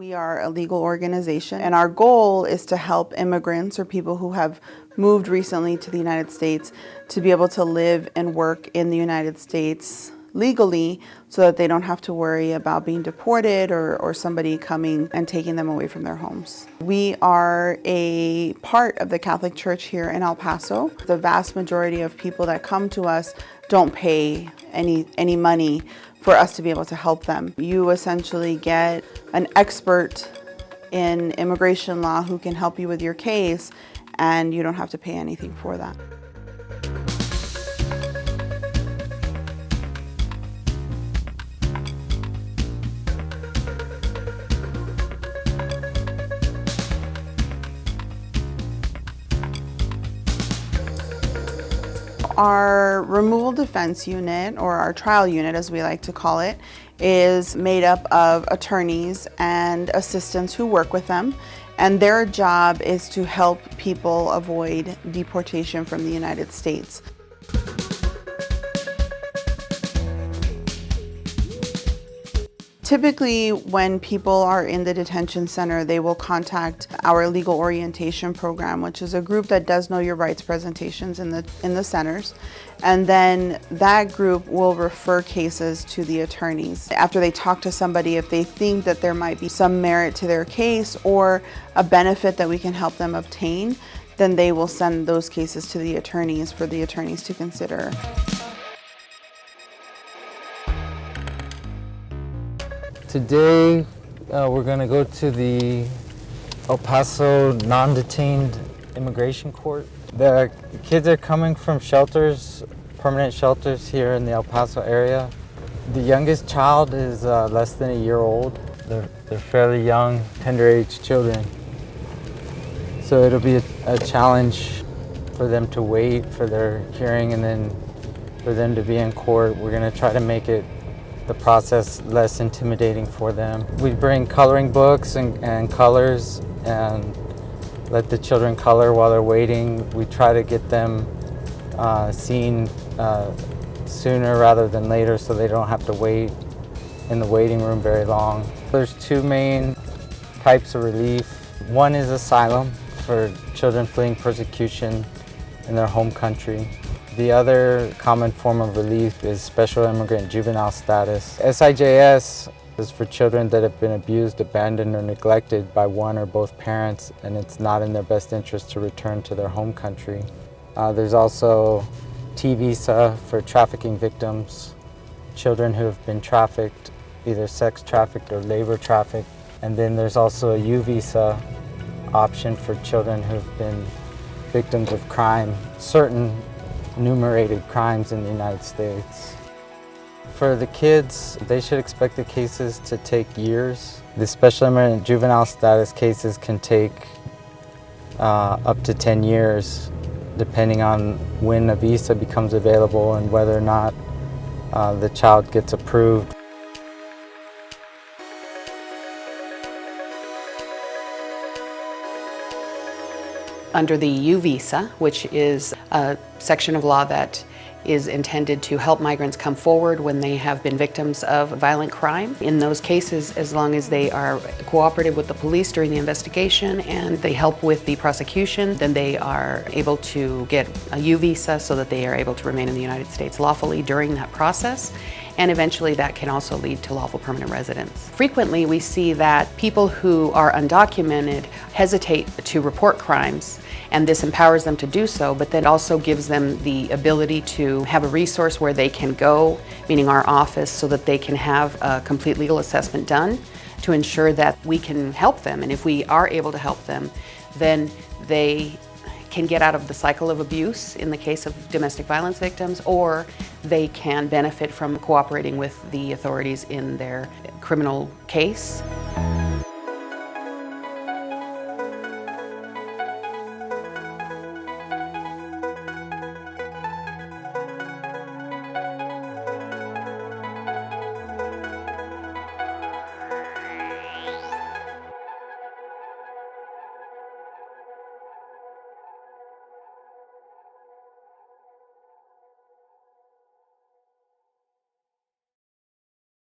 We are a legal organization, and our goal is to help immigrants or people who have moved recently to the United States to be able to live and work in the United States legally so that they don't have to worry about being deported or somebody coming and taking them away from their homes. We are a part of the Catholic Church here in El Paso. The vast majority of people that come to us don't pay any money for us to be able to help them. You essentially get an expert in immigration law who can help you with your case, and you don't have to pay anything for that. Our removal defense unit, or our trial unit as we like to call it, is made up of attorneys and assistants who work with them, and their job is to help people avoid deportation from the United States. Typically, when people are in the detention center, they will contact our legal orientation program, which is a group that does know your rights presentations in the centers. And then that group will refer cases to the attorneys. After they talk to somebody, if they think that there might be some merit to their case or a benefit that we can help them obtain, then they will send those cases to the attorneys for the attorneys to consider. Today, we're going to go to the El Paso non-detained immigration court. The kids are coming from shelters, permanent shelters here in the El Paso area. The youngest child is less than a year old. They're fairly young, tender age children. So it'll be a challenge for them to wait for their hearing and then for them to be in court. We're going to try to make the process less intimidating for them. We bring coloring books and colors and let the children color while they're waiting. We try to get them seen sooner rather than later so they don't have to wait in the waiting room very long. There's two main types of relief. One is asylum for children fleeing persecution in their home country. The other common form of relief is special immigrant juvenile status. SIJS is for children that have been abused, abandoned, or neglected by one or both parents, and it's not in their best interest to return to their home country. There's also T visa for trafficking victims, children who have been trafficked, either sex trafficked or labor trafficked. And then there's also a U visa option for children who have been victims of crime, certain enumerated crimes in the United States. For the kids, they should expect the cases to take years. The special immigrant juvenile status cases can take up to 10 years, depending on when a visa becomes available and whether or not the child gets approved. Under the U visa, which is a section of law that is intended to help migrants come forward when they have been victims of violent crime. In those cases, as long as they are cooperative with the police during the investigation and they help with the prosecution, then they are able to get a U visa so that they are able to remain in the United States lawfully during that process. And eventually that can also lead to lawful permanent residence. Frequently we see that people who are undocumented hesitate to report crimes, and this empowers them to do so, but then also gives them the ability to have a resource where they can go, meaning our office, so that they can have a complete legal assessment done to ensure that we can help them. And if we are able to help them, then they can get out of the cycle of abuse in the case of domestic violence victims, or they can benefit from cooperating with the authorities in their criminal case.